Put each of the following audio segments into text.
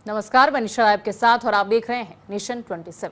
नमस्कार, मैं निशा आपके साथ और आप देख रहे हैं नेशन 27।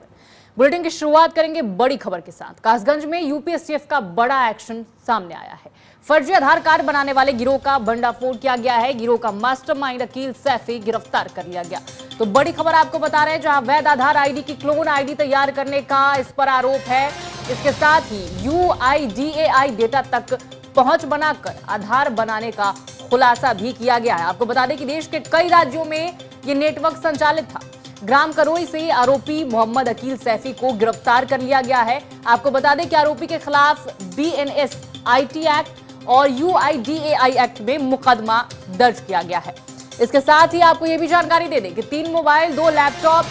बुलेटिन की शुरुआत करेंगे बड़ी खबर के साथ। कासगंज में यूपीएसटीएफ का बड़ा एक्शन सामने आया है। फर्जी आधार कार्ड बनाने वाले गिरोह का भंडाफोड़ किया गया है। गिरोह का मास्टरमाइंड अकील सैफी गिरफ्तार कर लिया गया। तो बड़ी खबर आपको बता रहे हैं, जहां वैध आधार आईडी की क्लोन आईडी तैयार करने का इस पर आरोप है। इसके साथ ही UIDAI डेटा तक पहुंच बनाकर आधार बनाने का खुलासा भी किया गया है। आपको बता दें कि देश के कई राज्यों में ये नेटवर्क संचालित था। ग्राम करोई से आरोपी मोहम्मद अकील सैफी को गिरफ्तार कर लिया गया है। आपको बता दें कि आरोपी के खिलाफ BNS IT एक्ट और UIDAI एक्ट में मुकदमा दर्ज किया गया है। इसके साथ ही आपको यह भी जानकारी दे दें कि 3 mobile, 2 laptop,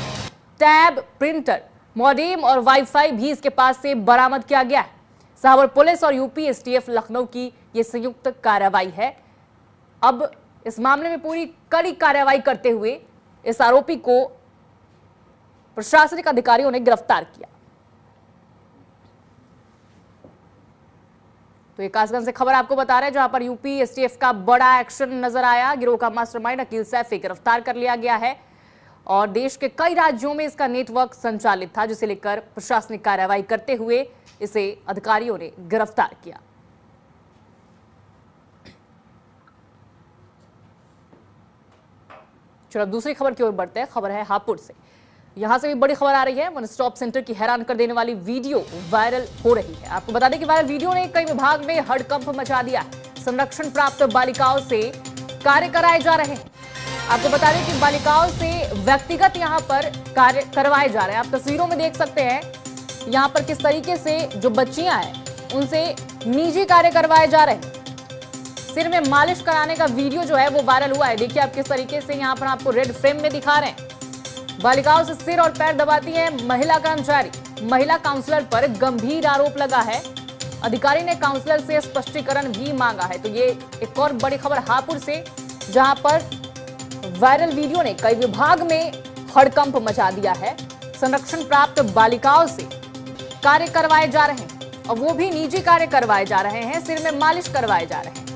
tab, printer, modem और वाईफाई भी इसके पास से बरामद किया गया है। सावर पुलिस और यूपीएसटीएफ लखनऊ की यह संयुक्त कार्रवाई है। अब इस मामले में पूरी कड़ी कार्रवाई करते हुए इस आरोपी को प्रशासनिक अधिकारियों ने गिरफ्तार किया। तो ये कासगंज से खबर आपको बता रहे हैं, जहां पर यूपीएसटीएफ का बड़ा एक्शन नजर आया। गिरोह का मास्टरमाइंड अकील सैफी गिरफ्तार कर लिया गया है और देश के कई राज्यों में इसका नेटवर्क संचालित था, जिसे लेकर प्रशासनिक कार्रवाई करते हुए इसे अधिकारियों ने गिरफ्तार किया। चलो दूसरी खबर की ओर बढ़ते हैं। खबर है हापुड़ से। यहां से भी बड़ी खबर आ रही है। वन स्टॉप सेंटर की हैरान कर देने वाली वीडियो वायरल हो रही है। आपको बता दें कि वायरल वीडियो ने कई विभाग में हड़कंप मचा दिया है। संरक्षण प्राप्त बालिकाओं से कार्य कराए जा रहे हैं। आपको बता दें कि बालिकाओं से व्यक्तिगत यहां पर कार्य करवाए जा रहे हैं। आप तस्वीरों में देख सकते हैं यहां पर किस तरीके से जो बच्चियां हैं उनसे निजी कार्य करवाए जा रहे हैं। सिर में मालिश कराने का वीडियो जो है वो वायरल हुआ है। देखिए आप किस तरीके से यहां पर आपको रेड फ्रेम में दिखा रहे हैं। बालिकाओं से सिर और पैर दबाती है महिला कर्मचारी। महिला काउंसलर पर गंभीर आरोप लगा है। अधिकारी ने काउंसलर से स्पष्टीकरण भी मांगा है। तो ये एक और बड़ी खबर हापुड़ से, जहां पर वायरल वीडियो ने कई विभाग में हड़कंप मचा दिया है। संरक्षण प्राप्त बालिकाओं से कार्य करवाए जा रहे हैं और वो भी निजी कार्य करवाए जा रहे हैं। सिर में मालिश करवाए जा रहे हैं।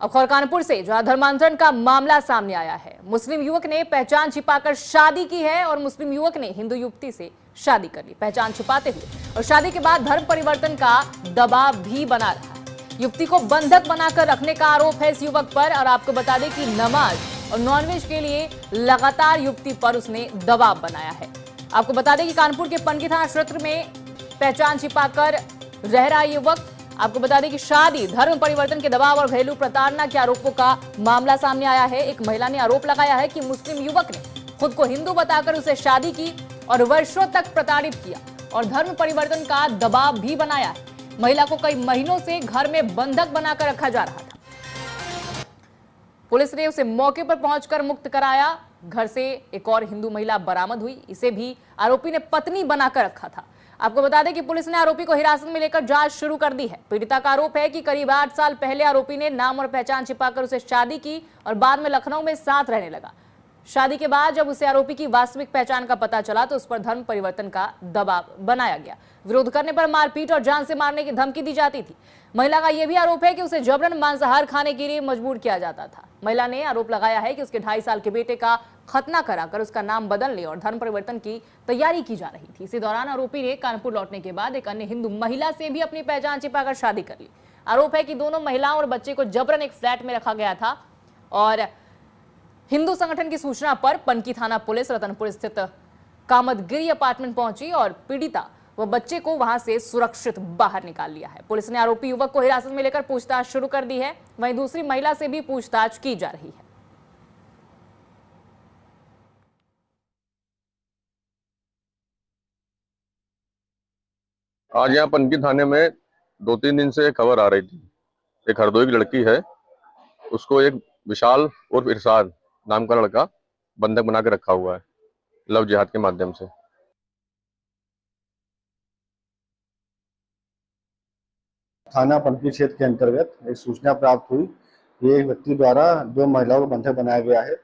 अब खबर कानपुर से, जहां धर्मांतरण का मामला सामने आया है। मुस्लिम युवक ने पहचान छिपाकर शादी की है और मुस्लिम युवक ने हिंदू युवती से शादी कर ली पहचान छिपाते हुए, और शादी के बाद धर्म परिवर्तन का दबाव भी बना रहा है। युवती को बंधक बनाकर रखने का आरोप है इस युवक पर। और आपको बता दें कि नमाज और नॉनवेज के लिए लगातार युवती पर उसने दबाव बनाया है। आपको बता दें कि कानपुर के पनकी थाना क्षेत्र में पहचान छिपाकर रह रहा युवक। आपको बता दें कि शादी, धर्म परिवर्तन के दबाव और घरेलू प्रताड़ना के आरोपों का मामला सामने आया है। एक महिला ने आरोप लगाया है कि मुस्लिम युवक ने खुद को हिंदू बताकर उसे शादी की और वर्षों तक प्रताड़ित किया और धर्म परिवर्तन का दबाव भी बनाया है। महिला को कई महीनों से घर में बंधक बनाकर रखा जा रहा था। पुलिस ने उसे मौके पर पहुंचकर मुक्त कराया। घर से एक और हिंदू महिला बरामद हुई। इसे भी आरोपी ने पत्नी बनाकर रखा था। आपको बता दें कि पुलिस ने आरोपी को हिरासत में लेकर जांच शुरू कर दी है। पीड़िता का आरोप है कि करीब 8 साल पहले आरोपी ने नाम और पहचान छिपाकर उसे शादी की और बाद में लखनऊ में साथ रहने लगा। शादी के बाद जब उसे आरोपी की वास्तविक पहचान का पता चला तो उस पर धर्म परिवर्तन का दबाव बनाया गया। विरोध करने पर मारपीट और जान से मारने की धमकी दी जाती थी। महिला का यह भी आरोप है कि उसे जबरन मांसाहार खाने के लिए मजबूर किया जाता था। महिला ने आरोप लगाया है कि उसके 2.5 साल के बेटे का खतना कराकर उसका नाम बदलने और धर्म परिवर्तन की तैयारी की जा रही थी। इसी दौरान आरोपी ने कानपुर लौटने के बाद एक अन्य हिंदू महिला से भी अपनी पहचान छिपाकर शादी कर ली। आरोप है कि दोनों महिलाओं और बच्चे को जबरन एक फ्लैट में रखा गया था। और हिंदू संगठन की सूचना पर पनकी थाना पुलिस रतनपुर स्थित कामदगिरी अपार्टमेंट पहुंची और पीड़िता व बच्चे को वहां से सुरक्षित बाहर निकाल लिया है। पुलिस ने आरोपी युवक को हिरासत में लेकर पूछताछ शुरू कर दी है। वहीं दूसरी महिला से भी पूछताछ की जा रही है। आज यहाँ पनकी थाने में 2-3 दिन से खबर आ रही थी। एक हरदोई की लड़की है, उसको एक विशाल और इरशाद नाम का लड़का बंधक बना के रखा हुआ है लव जिहाद के माध्यम से। थाना पनकी क्षेत्र के अंतर्गत एक सूचना प्राप्त हुई कि एक व्यक्ति द्वारा 2 महिलाओं को बंधक बनाया गया है।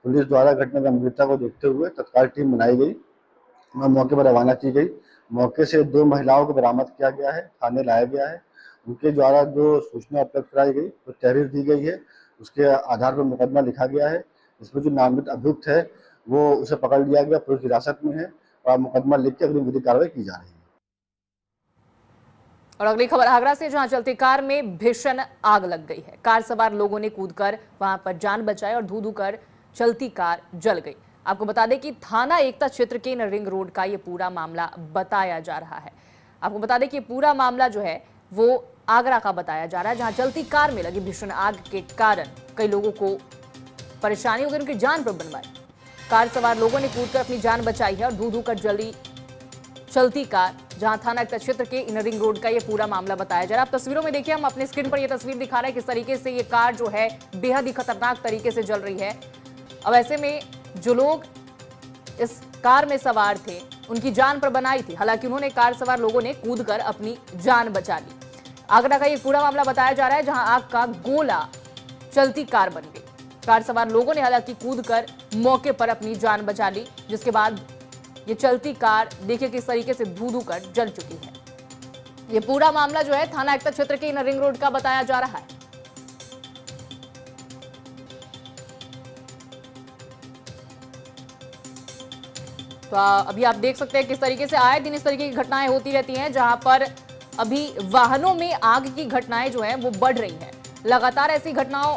पुलिस द्वारा घटना गंभीरता को देखते हुए तत्काल टीम बनाई गई और मौके पर रवाना की गई। मौके से 2 महिलाओं को बरामद किया गया है, थाने लाया गया है। उनके द्वारा जो सूचना उपलब्ध कराई गई, तो तहरीर दी गई है, उसके आधार पर मुकदमा लिखा गया है। इसमें जो नामित अभियुक्त है वो उसे पकड़ लिया गया, पुलिस हिरासत में है और मुकदमा लिख के अगली विधिक कार्रवाई की जा रही है। और अगली खबर आगरा से, जहां चलती कार में भीषण आग लग गई है। कार सवार लोगों ने कूदकर वहां पर जान बचाई और धू धू कर चलती कार जल गई। आपको बता दें कि थाना एकता क्षेत्र के रिंग रोड का ये पूरा मामला बताया जा रहा है। आपको बता दें कि पूरा मामला जो है वो आगरा का बताया जा रहा है, जहां चलती कार में लगी भीषण आग के कारण कई लोगों को परेशानी हो गई, उनकी जान पर बनवाई। कार सवार लोगों ने कूदकर अपनी जान बचाई है और धू धू कर जली चलती कार, जहां थाना एकता क्षेत्र के इनर रिंग रोड का ये पूरा मामला बताया जा रहा है। आप तस्वीरों में देखिए, हम अपने स्क्रीन पर ये तस्वीर दिखा रहे हैं किस तरीके से ये कार जो है बेहद ही खतरनाक तरीके से जल रही है। अब ऐसे में जो लोग इस कार में सवार थे उनकी जान पर बनाई थी, हालांकि उन्होंने कार सवार लोगों ने कूदकर अपनी जान बचा ली। आगरा का ये पूरा मामला बताया जा रहा है, जहां आग का गोला चलती कार बन गई। कार सवार लोगों ने हालांकि कूदकर मौके पर अपनी जान बचा ली, जिसके बाद ये चलती कार देखिए किस तरीके से धू धू कर जल चुकी है। ये पूरा मामला जो है थाना एकता क्षेत्र के इनर रिंग रोड का बताया जा रहा है। तो अभी आप देख सकते हैं किस तरीके से आए दिन इस तरीके की घटनाएं होती रहती हैं, जहां पर अभी वाहनों में आग की घटनाएं जो है वो बढ़ रही हैं। लगातार ऐसी घटनाओं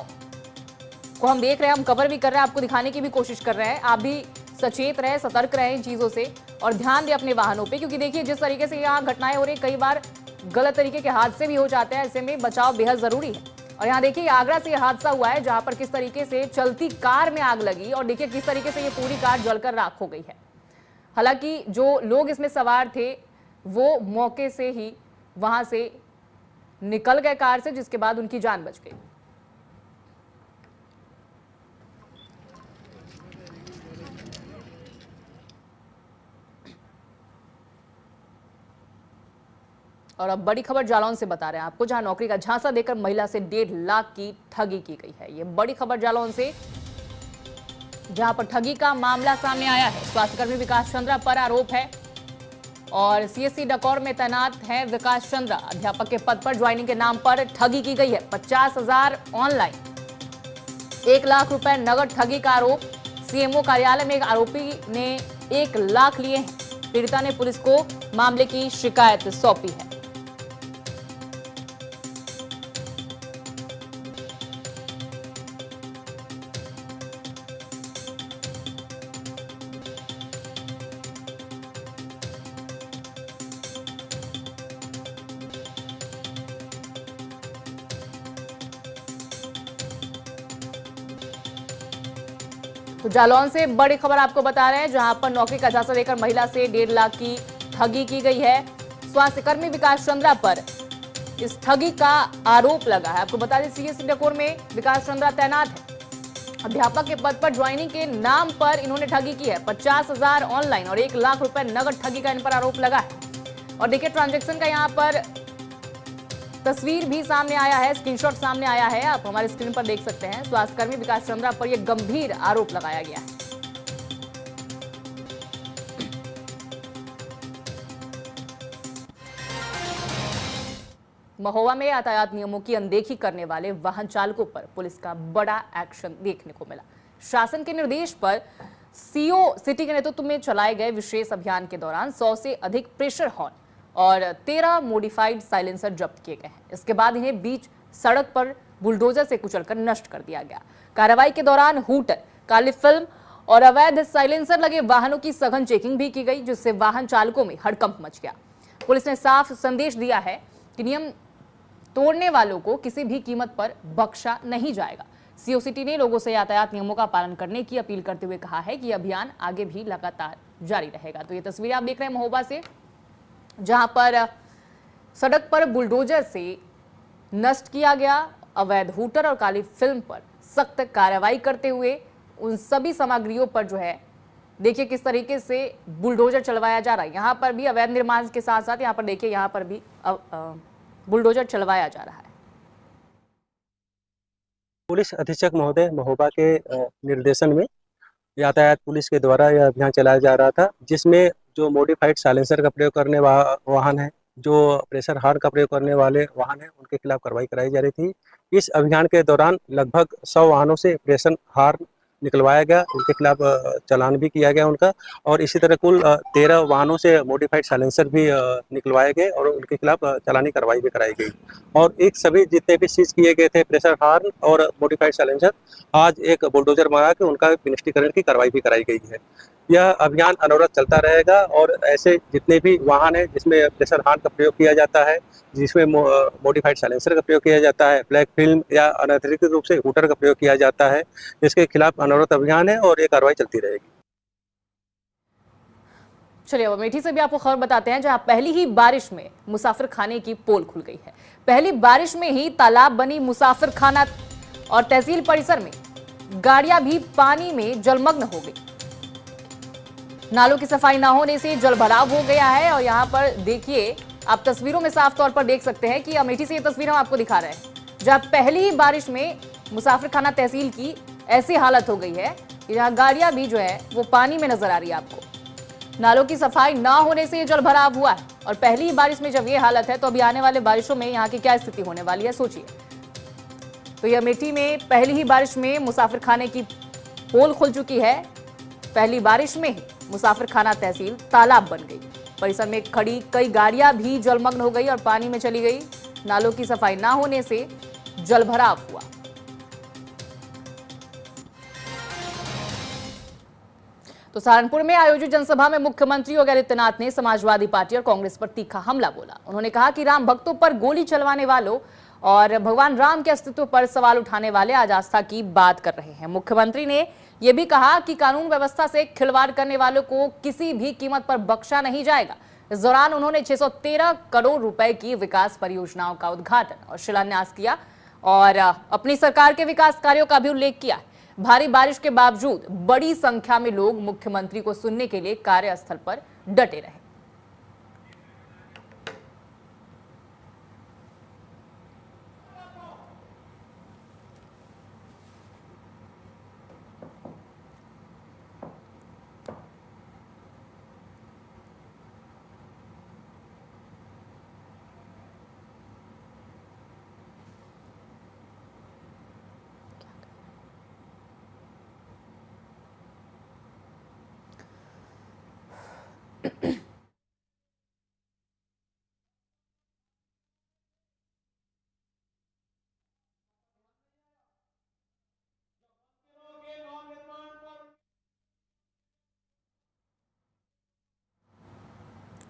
को हम देख रहे हैं, हम कवर भी कर रहे हैं, आपको दिखाने की भी कोशिश कर रहे हैं। आप भी सचेत रहे, सतर्क रहे इन चीजों से और ध्यान दें अपने वाहनों पे, क्योंकि देखिए जिस तरीके से यहाँ घटनाएं हो रही है, कई बार गलत तरीके के हादसे भी हो जाते हैं। ऐसे में बचाव बेहद जरूरी है। और यहाँ देखिए आगरा से यह हादसा हुआ है, जहां पर किस तरीके से चलती कार में आग लगी और देखिए किस तरीके से ये पूरी कार जलकर राख हो गई है। हालांकि जो लोग इसमें सवार थे वो मौके से ही वहां से निकल गए कार से, जिसके बाद उनकी जान बच गई। और अब बड़ी खबर जालौन से बता रहे हैं आपको, जहां नौकरी का झांसा देकर महिला से 1.5 लाख की ठगी की गई है। ये बड़ी खबर जालौन से, जहां पर ठगी का मामला सामने आया है। स्वास्थ्यकर्मी विकास चंद्रा पर आरोप है और सीएससी डकौर में तैनात है विकास चंद्रा। अध्यापक के पद पर ज्वाइनिंग के नाम पर ठगी की गई है। 50,000 ऑनलाइन, 1 लाख रुपए नगद ठगी का आरोप। सीएमओ कार्यालय में एक आरोपी ने 1 लाख लिए हैं। पीड़िता ने पुलिस को मामले की शिकायत सौंपी है। तो जालौन से बड़ी खबर आपको बता रहे हैं, जहां पर नौकरी का झांसा देकर महिला से 1.5 लाख की ठगी की गई है। स्वास्थ्यकर्मी विकास चंद्रा पर इस ठगी का आरोप लगा है। आपको बता दें सीएससी डकौर में विकास चंद्रा तैनात है। अध्यापक के पद पर ज्वाइनिंग के नाम पर इन्होंने ठगी की है। 50,000 ऑनलाइन और 1 लाख रुपए नगद ठगी का इन पर आरोप लगा है। और देखिए ट्रांजैक्शन का यहाँ पर तस्वीर भी सामने आया है, स्क्रीनशॉट सामने आया है, आप हमारे स्क्रीन पर देख सकते हैं। स्वास्थ्यकर्मी विकास चंद्रा पर यह गंभीर आरोप लगाया गया है। महोबा में यातायात नियमों की अनदेखी करने वाले वाहन चालकों पर पुलिस का बड़ा एक्शन देखने को मिला। शासन के निर्देश पर सीओ सिटी के नेतृत्व में चलाए गए विशेष अभियान के दौरान 100 से अधिक प्रेशर हॉर्न और 13 मॉडिफाइड साइलेंसर जब्त किए गए हैं। इसके बाद इन्हें बीच सड़क पर बुलडोजर से कुचलकर नष्ट कर दिया गया। कार्रवाई के दौरान हूटर, काली फिल्म और अवैध साइलेंसर लगे वाहनों की सघन चेकिंग भी की गई, जिससे वाहन चालकों में हड़कंप मच गया। पुलिस ने साफ संदेश दिया है कि नियम तोड़ने वालों को किसी भी कीमत पर बख्शा नहीं जाएगा। सीओ सिटी ने लोगों से यातायात नियमों का पालन करने की अपील करते हुए कहा है कि अभियान आगे भी लगातार जारी रहेगा। तो ये तस्वीरें आप देख रहे हैं महोबा से, जहां पर सड़क पर बुलडोजर से नष्ट किया गया अवैध हूटर और काली फिल्म पर सख्त कार्रवाई करते हुए उन सभी सामग्रियों पर जो है देखिए किस तरीके से बुलडोजर चलवाया जा रहा है। यहाँ पर भी अवैध निर्माण के साथ साथ यहाँ पर देखिए यहाँ पर भी बुलडोजर चलवाया जा रहा है। पुलिस अधीक्षक महोदय महोबा के निर्देशन में यातायात पुलिस के द्वारा यह अभियान चलाया जा रहा था, जिसमें जो मॉडिफाइड साइलेंसर का प्रयोग करने वाहन है जो प्रेशर हार्न का प्रयोग करने वाले वाहन हैं उनके खिलाफ कार्रवाई कराई जा रही थी। इस अभियान के दौरान लगभग 100 वाहनों से प्रेशर हार्न निकलवाया गया, उनके खिलाफ चालान भी किया गया उनका, और इसी तरह कुल 13 वाहनों से मॉडिफाइड साइलेंसर भी निकलवाए गए और उनके खिलाफ चालानी कार्रवाई भी कराई गई। और एक सभी जितने भी सीज किए गए थे प्रेशर हार्न और मॉडिफाइड साइलेंसर, आज एक बुलडोजर मंगा के उनका विनिष्टीकरण की कार्रवाई भी कराई गई है। यह अभियान अनवरत चलता रहेगा और ऐसे जितने भी वाहन हैं जिसमें प्रेशर हार्न का प्रयोग किया जाता है, जिसमें मॉडिफाइड साइलेंसर का प्रयोग किया जाता है, ब्लैक फिल्म या अनधिकृत रूप से हूटर का प्रयोग किया जाता है, इसके खिलाफ अनवरत अभियान है और ये कार्रवाई चलती रहेगी। चलिए अब अमेठी से भी आपको खबर बताते हैं, जहां पहली ही बारिश में मुसाफिर खाने की पोल खुल गई है। पहली बारिश में ही तालाब बनी मुसाफिर खाना और तहसील परिसर में गाड़ियां भी पानी में जलमग्न हो गई। नालों की सफाई न होने से जलभराव हो गया है और यहाँ पर देखिए, आप तस्वीरों में साफ तौर पर देख सकते हैं कि अमेठी से ये तस्वीर हम आपको दिखा रहे हैं, जहां पहली ही बारिश में मुसाफिर खाना तहसील की ऐसी हालत हो गई है कि जहां गाड़ियां भी जो है वो पानी में नजर आ रही है आपको। नालों की सफाई ना होने से जलभराव हुआ है और पहली ही बारिश में जब ये हालत है तो अभी आने वाले बारिशों में यहाँ की क्या स्थिति होने वाली है, सोचिए। तो ये अमेठी में पहली ही बारिश में मुसाफिर खाने की पोल खुल चुकी है। पहली बारिश में ही मुसाफिर खाना तहसील तालाब बन गई। परिसर में खड़ी कई गाड़ियां भी जलमग्न हो गई और पानी में चली गई। नालों की सफाई ना होने से जलभराव हुआ। तो सहारनपुर में आयोजित जनसभा में मुख्यमंत्री योगी आदित्यनाथ ने समाजवादी पार्टी और कांग्रेस पर तीखा हमला बोला। उन्होंने कहा कि राम भक्तों पर गोली चलवाने वालों और भगवान राम के अस्तित्व पर सवाल उठाने वाले आज आस्था की बात कर रहे हैं। मुख्यमंत्री ने यह भी कहा कि कानून व्यवस्था से खिलवाड़ करने वालों को किसी भी कीमत पर बख्शा नहीं जाएगा। इस दौरान उन्होंने 613 करोड़ रुपए की विकास परियोजनाओं का उद्घाटन और शिलान्यास किया और अपनी सरकार के विकास कार्यों का भी उल्लेख किया। भारी बारिश के बावजूद बड़ी संख्या में लोग मुख्यमंत्री को सुनने के लिए कार्यस्थल पर डटे रहे।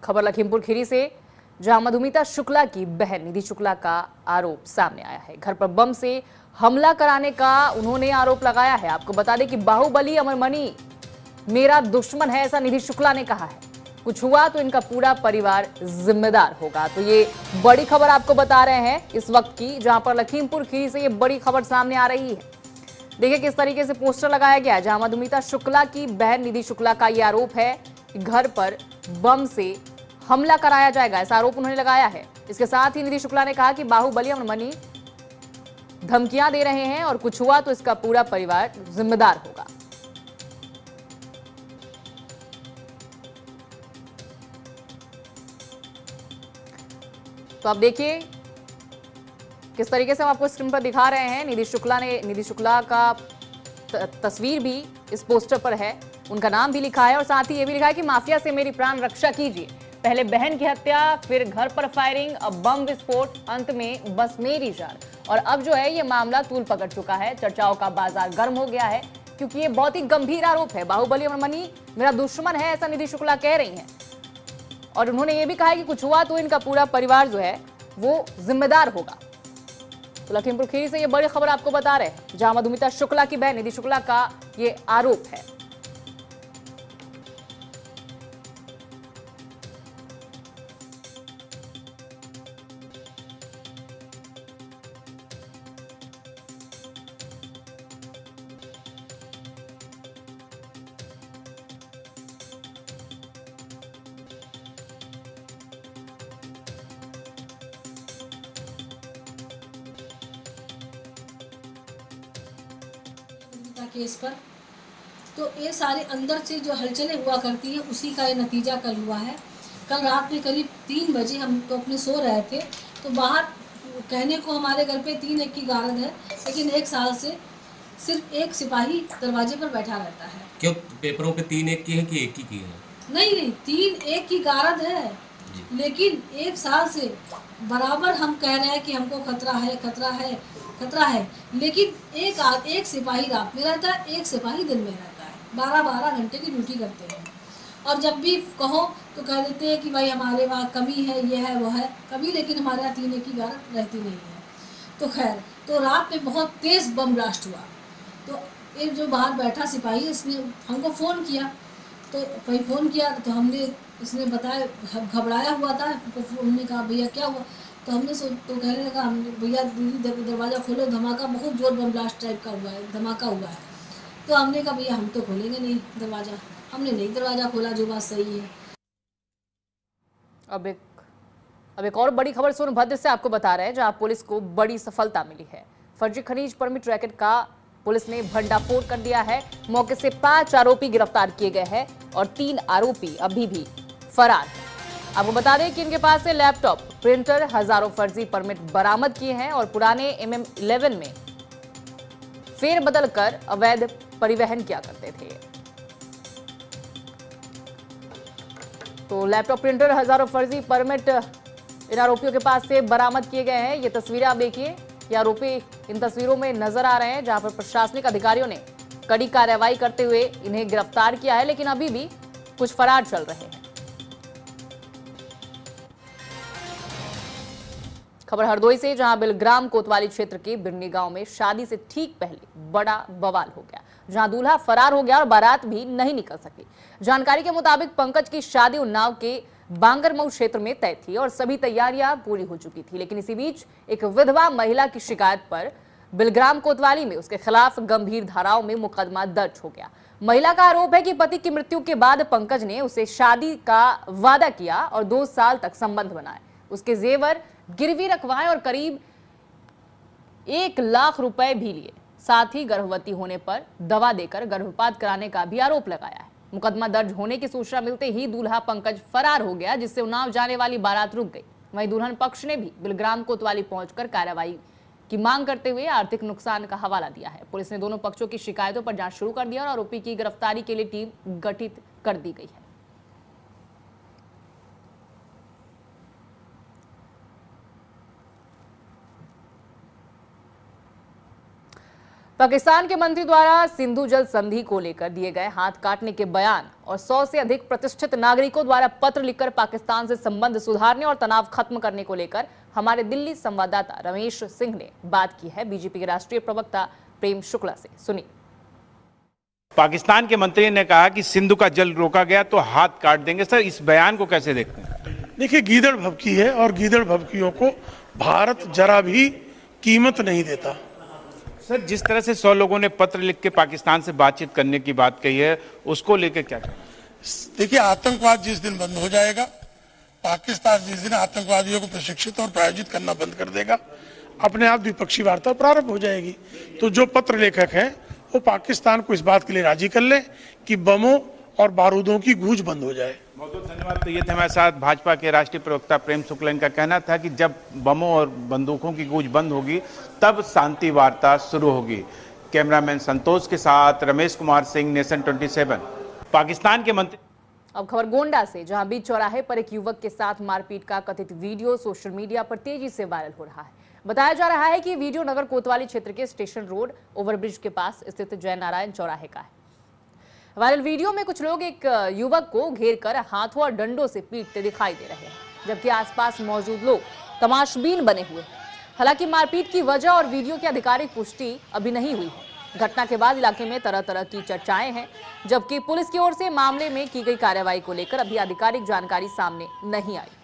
खबर लखीमपुर खीरी से, जहां मधुमिता शुक्ला की बहन निधि शुक्ला का आरोप सामने आया है। घर पर बम से हमला कराने का उन्होंने आरोप लगाया है। आपको बता दें कि बाहुबली अमरमणि मेरा दुश्मन है, ऐसा निधि शुक्ला ने कहा है। कुछ हुआ तो इनका पूरा परिवार जिम्मेदार होगा। तो ये बड़ी खबर आपको बता रहे हैं इस वक्त की, जहां पर लखीमपुर खीरी से ये बड़ी खबर सामने आ रही है। देखिए किस तरीके से पोस्टर लगाया गया है, जहां मधुमिता शुक्ला की बहन निधि शुक्ला का यह आरोप है कि घर पर बम से हमला कराया जाएगा, ऐसा आरोप उन्होंने लगाया है। इसके साथ ही निधि शुक्ला ने कहा कि बाहुबली अमरमणि धमकियां दे रहे हैं और कुछ हुआ तो इसका पूरा परिवार जिम्मेदार होगा। तो आप देखिए किस तरीके से हम आपको स्क्रीन पर दिखा रहे हैं। निधि शुक्ला का तस्वीर भी इस पोस्टर पर है, उनका नाम भी लिखा है और साथ ही ये भी लिखा है कि माफिया से मेरी प्राण रक्षा कीजिए। पहले बहन की हत्या, फिर घर पर फायरिंग, अब बम विस्फोट, अंत में बस मेरी जान। और अब जो है ये मामला तूल पकड़ चुका है। चर्चाओं का बाजार गर्म हो गया है क्योंकि ये बहुत ही गंभीर आरोप है। बाहुबली अमरमणि मेरा दुश्मन है, ऐसा निधि शुक्ला कह रही हैं। और उन्होंने ये भी कहा है कि कुछ हुआ तो इनका पूरा परिवार जो है वो जिम्मेदार होगा। तो लखीमपुर खीरी से ये बड़ी खबर आपको बता रहे हैं, जहां मधुमिता शुक्ला की बहन निधि शुक्ला का ये आरोप है। केस पर तो ये सारे अंदर से जो हलचलें हुआ करती है उसी का ये नतीजा कल हुआ है। कल रात में करीब 3 बजे हम तो अपने सो रहे थे, तो बाहर कहने को हमारे घर पे 3 एक की गारद है, लेकिन 1 साल से सिर्फ एक सिपाही दरवाजे पर बैठा रहता है। क्यों पेपरों पे 3 एक की है कि 1 की है? नहीं 3 एक की गारद है, लेकिन 1 साल से बराबर हम कह रहे हैं कि हमको खतरा है, खतरा है, खतरा है, लेकिन एक सिपाही रात में रहता है, एक सिपाही दिन में रहता है। 12-12 घंटे की ड्यूटी करते हैं, और जब भी कहो तो कह देते हैं कि भाई हमारे वहाँ कमी है, ये है वो है कमी, लेकिन हमारे यहाँ 3 एक की गारद रहती नहीं है। तो खैर, तो रात में बहुत तेज़ बम ब्लास्ट हुआ, तो एक जो बाहर बैठा सिपाही उसने हमको फ़ोन किया, तो भाई फ़ोन किया तो हमने इसने बताया, घबराया हुआ था, तो हमने कहा भैया क्या हुआ, तो हमने तो कहने लगा हमने भैया दीदी दरवाज़ा खोलो, धमाका बहुत जोर बम ब्लास्ट टाइप का हुआ है, धमाका हुआ है। तो हमने कहा भैया हम तो खोलेंगे नहीं दरवाज़ा, हमने नहीं दरवाज़ा खोला, जो बात सही है। अब एक और बड़ी खबर सोनभद्र से आपको बता रहे हैं, जहां पुलिस को बड़ी सफलता मिली है। फर्जी खनिज परमिट रैकेट का पुलिस ने भंडाफोड़ कर दिया है। मौके से 5 आरोपी गिरफ्तार किए गए हैं और 3 आरोपी अभी भी फरार हैं। आपको बता दें कि इनके पास से लैपटॉप, प्रिंटर, हजारों फर्जी परमिट बरामद किए हैं और पुराने MM11 में फेरबदल कर अवैध परिवहन किया करते थे। तो लैपटॉप, प्रिंटर, हजारों फर्जी परमिट इन आरोपियों के पास से बरामद किए गए हैं। ये तस्वीरें आप देखिए, ये आरोपी इन तस्वीरों में नजर आ रहे हैं, जहां पर प्रशासनिक अधिकारियों ने कड़ी कार्रवाई करते हुए इन्हें गिरफ्तार किया है, लेकिन अभी भी कुछ फरार चल रहे हैं। खबर हरदोई से, जहां बिलग्राम कोतवाली क्षेत्र के बिरनी गांव में शादी से ठीक पहले बड़ा बवाल हो गया, जहां दूल्हा फरार हो गया और बारात भी नहीं निकल सकी। जानकारी के मुताबिक पंकज की शादी उन्नाव के बांगरमऊ क्षेत्र में तय थी और सभी तैयारियां पूरी हो चुकी थी, लेकिन इसी बीच एक विधवा महिला की शिकायत पर बिलग्राम कोतवाली में उसके खिलाफ गंभीर धाराओं में मुकदमा दर्ज हो गया। महिला का आरोप है कि पति की मृत्यु के बाद पंकज ने उसे शादी का वादा किया और 2 साल तक संबंध बनाए, उसके जेवर गिरवी रखवाए और करीब 1 लाख रुपए भी लिए। साथ ही गर्भवती होने पर दवा देकर गर्भपात कराने का भी आरोप लगाया है। मुकदमा दर्ज होने की सूचना मिलते ही दूल्हा पंकज फरार हो गया, जिससे उन्नाव जाने वाली बारात रुक गई। वहीं दुल्हन पक्ष ने भी बिलग्राम कोतवाली पहुंचकर कार्रवाई की मांग करते हुए आर्थिक नुकसान का हवाला दिया है। पुलिस ने दोनों पक्षों की शिकायतों पर जांच शुरू कर दिया और आरोपी की गिरफ्तारी के लिए टीम गठित कर दी गई है। पाकिस्तान के मंत्री द्वारा सिंधु जल संधि को लेकर दिए गए हाथ काटने के बयान और 100 से अधिक प्रतिष्ठित नागरिकों द्वारा पत्र लिखकर पाकिस्तान से संबंध सुधारने और तनाव खत्म करने को लेकर हमारे दिल्ली संवाददाता रमेश सिंह ने बात की है बीजेपी के राष्ट्रीय प्रवक्ता प्रेम शुक्ला से। सुनिए। पाकिस्तान के मंत्री ने कहा कि सिंधु का जल रोका गया तो हाथ काट देंगे। सर, इस बयान को कैसे देखते हैं? देखिए, गीदड़ भभकी है और गीदड़ भभकियों को भारत जरा भी कीमत नहीं देता। सर, जिस तरह से 100 लोगों ने पत्र लिख के पाकिस्तान से बातचीत करने की बात कही है, उसको लेकर क्या कहें? देखिए, आतंकवाद जिस दिन बंद हो जाएगा, पाकिस्तान जिस दिन आतंकवादियों को प्रशिक्षित और प्रायोजित करना बंद कर देगा, अपने आप द्विपक्षीय वार्ता प्रारंभ हो जाएगी। तो जो पत्र लेखक हैं वो पाकिस्तान को इस बात के लिए राजी कर ले कि बमों और बारूदों की गूंज बंद हो जाए। बहुत बहुत धन्यवाद। तो ये थे हमारे साथ भाजपा के राष्ट्रीय प्रवक्ता प्रेम शुक्ला। इनका कहना था कि जब बमों और बंदूकों की गूंज बंद होगी तब शांति वार्ता शुरू होगी। कैमरामैन संतोष के साथ रमेश कुमार सिंह, नेशन 27। पाकिस्तान के मंत्री। अब खबर गोंडा से, जहां बीच चौराहे पर एक युवक के साथ मारपीट का कथित वीडियो सोशल मीडिया पर तेजी से वायरल हो रहा है। बताया जा रहा है कि वीडियो नगर कोतवाली क्षेत्र के स्टेशन रोड ओवरब्रिज के पास स्थित जय नारायण चौराहे का है। वायरल वीडियो में कुछ लोग एक युवक को घेर कर हाथों और डंडों से पीटते दिखाई दे रहे हैं, जबकि आसपास मौजूद लोग तमाशबीन बने हुए हैं। हालांकि मारपीट की वजह और वीडियो की आधिकारिक पुष्टि अभी नहीं हुई है। घटना के बाद इलाके में तरह तरह की चर्चाएं हैं, जबकि पुलिस की ओर से मामले में की गई कार्रवाई को लेकर अभी आधिकारिक जानकारी सामने नहीं आई।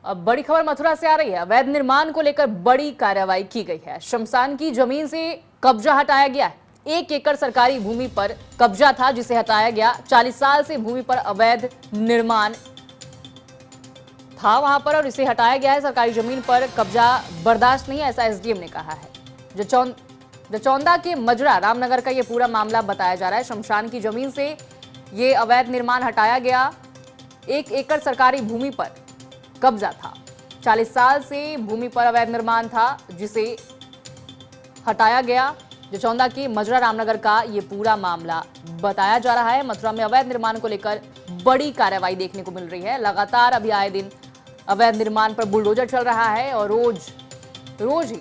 अब बड़ी खबर मथुरा से आ रही है। अवैध निर्माण को लेकर बड़ी कार्रवाई की गई है। शमशान की जमीन से कब्जा हटाया गया है। 1 एकड़ सरकारी भूमि पर कब्जा था जिसे हटाया गया। 40 साल से भूमि पर अवैध निर्माण था वहां पर और इसे हटाया गया है। सरकारी जमीन पर कब्जा बर्दाश्त नहीं है, ऐसा एसडीएम ने कहा है। जचौंदा के मजरा रामनगर का ये पूरा मामला बताया जा रहा है। शमशान की जमीन से ये अवैध निर्माण हटाया गया। 1 एकड़ सरकारी भूमि पर कब्जा था। 40 साल से भूमि पर अवैध निर्माण था जिसे हटाया गया। जचौंदा के मजरा रामनगर का ये पूरा मामला बताया जा रहा है। मथुरा में अवैध निर्माण को लेकर बड़ी कार्रवाई देखने को मिल रही है। लगातार अभी आए दिन अवैध निर्माण पर बुलडोजर चल रहा है और रोज ही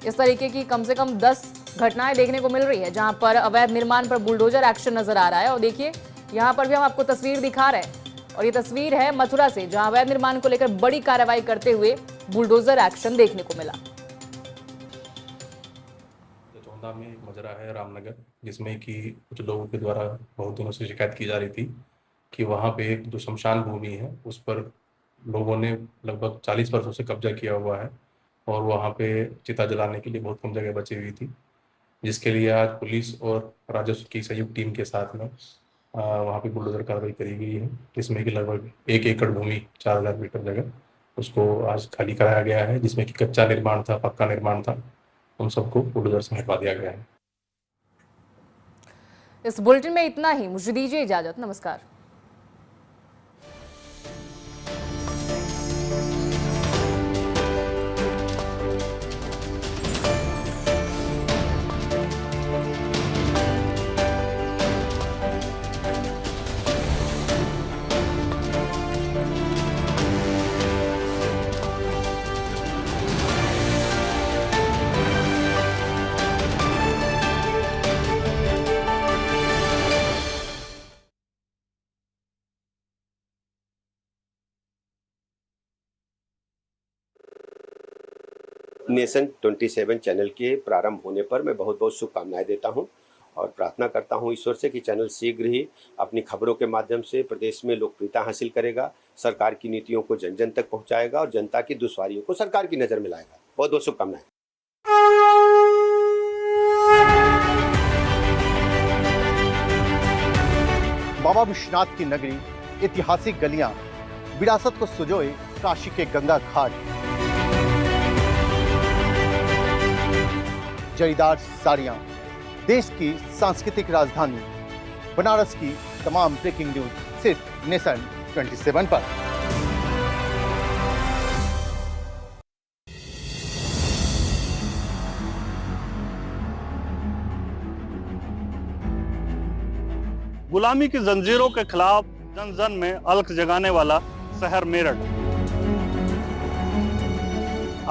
इस तरीके की कम से कम 10 घटनाएं देखने को मिल रही है जहां पर अवैध निर्माण पर बुलडोजर एक्शन नजर आ रहा है। और देखिए यहां पर भी हम आपको तस्वीर दिखा रहे हैं और ये तस्वीर है मथुरा से जहां अवैध निर्माण को लेकर बड़ी कार्रवाई करते हुए बुलडोजर एक्शन देखने को मिला। जचौंदा में एक मजरा है रामनगर, जिसमें कि कुछ लोगों के द्वारा बहुत दिनों से शिकायत की जा रही थी कि वहाँ पे एक जो शमशान भूमि है उस पर लोगों ने लगभग 40 वर्षों से कब्जा किया हुआ है और वहाँ पे चिता जलाने के लिए बहुत कम जगह बची हुई थी, जिसके लिए आज पुलिस और राजस्व की संयुक्त टीम के साथ में वहाँ पे बुलडोजर कार्रवाई करी गई है, जिसमें कि लगभग 1 एकड़ भूमि 4000 मीटर जगह उसको आज खाली कराया गया है, जिसमें कि कच्चा निर्माण था, पक्का निर्माण था, उन सबको बुलडोजर से हटवा दिया गया है। इस बुलेटिन में इतना ही। मुझे दीजिए इजाजत। नमस्कार। नेशन 27 चैनल के प्रारंभ होने पर मैं बहुत बहुत शुभकामनाएं देता हूं और प्रार्थना करता हूं ईश्वर से कि चैनल शीघ्र ही अपनी खबरों के माध्यम से प्रदेश में लोकप्रियता हासिल करेगा, सरकार की नीतियों को जन जन तक पहुंचाएगा और जनता की दुश्वारियों को सरकार की नजर में लाएगा। बहुत बहुत शुभकामनाएं। बाबा विश्वनाथ की नगरी, ऐतिहासिक गलियां, विरासत को सुजोए काशी के गंगा घाट, जरीदार साड़ियां, देश की सांस्कृतिक राजधानी बनारस की तमाम ब्रेकिंग न्यूज सिर्फ नेशन 27 पर। गुलामी की जंजीरों के खिलाफ जन जन में अलख जगाने वाला शहर मेरठ,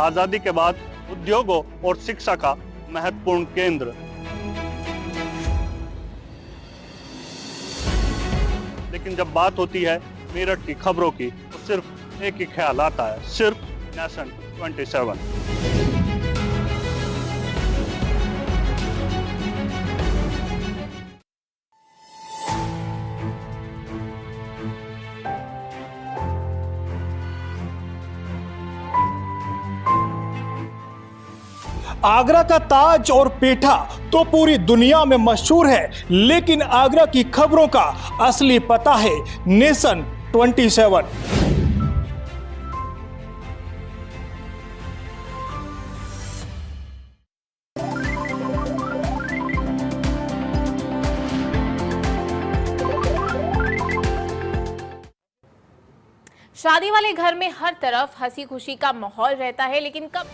आजादी के बाद उद्योगों और शिक्षा का महत्वपूर्ण केंद्र। लेकिन जब बात होती है मेरठ की खबरों की तो सिर्फ एक ही ख्याल आता है, सिर्फ नेशन 27। आगरा का ताज और पेठा तो पूरी दुनिया में मशहूर है, लेकिन आगरा की खबरों का असली पता है नेशन 27। शादी वाले घर में हर तरफ हंसी खुशी का माहौल रहता है, लेकिन कब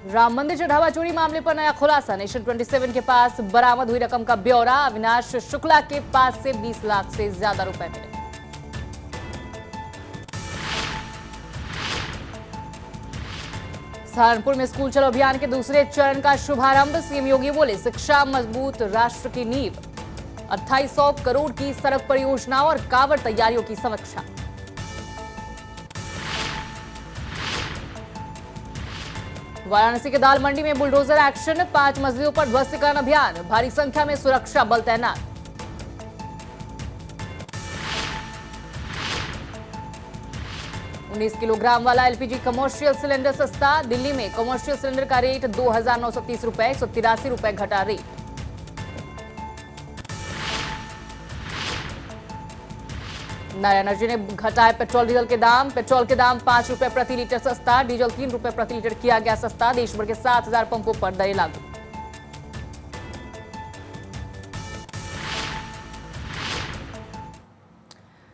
राम मंदिर चढ़ावा चोरी मामले पर नया खुलासा। नेशन 27 के पास बरामद हुई रकम का ब्यौरा। अविनाश शुक्ला के पास से 20 लाख से ज्यादा रुपए मिले। सहारनपुर में स्कूल चलो अभियान के दूसरे चरण का शुभारंभ। सीएम योगी बोले, शिक्षा मजबूत राष्ट्र की नींव। 2800 करोड़ की सड़क परियोजनाओं और कांवड़ तैयारियों की समीक्षा। वाराणसी के दाल मंडी में बुलडोजर एक्शन। 5 मस्जिदों पर ध्वस्तीकरण अभियान। भारी संख्या में सुरक्षा बल तैनात। उन्नीस किलोग्राम वाला एलपीजी कमर्शियल सिलेंडर सस्ता। दिल्ली में कमर्शियल सिलेंडर का रेट 2,930 रुपए, 183 रुपए घटा रेट। नया एनर्जी ने घटाए पेट्रोल डीजल के दाम। पेट्रोल के दाम 5 रुपए प्रति लीटर सस्ता, डीजल 3 रुपए प्रति लीटर किया गया सस्ता। देश भर के 7,000 पंपों पर दरें लागू।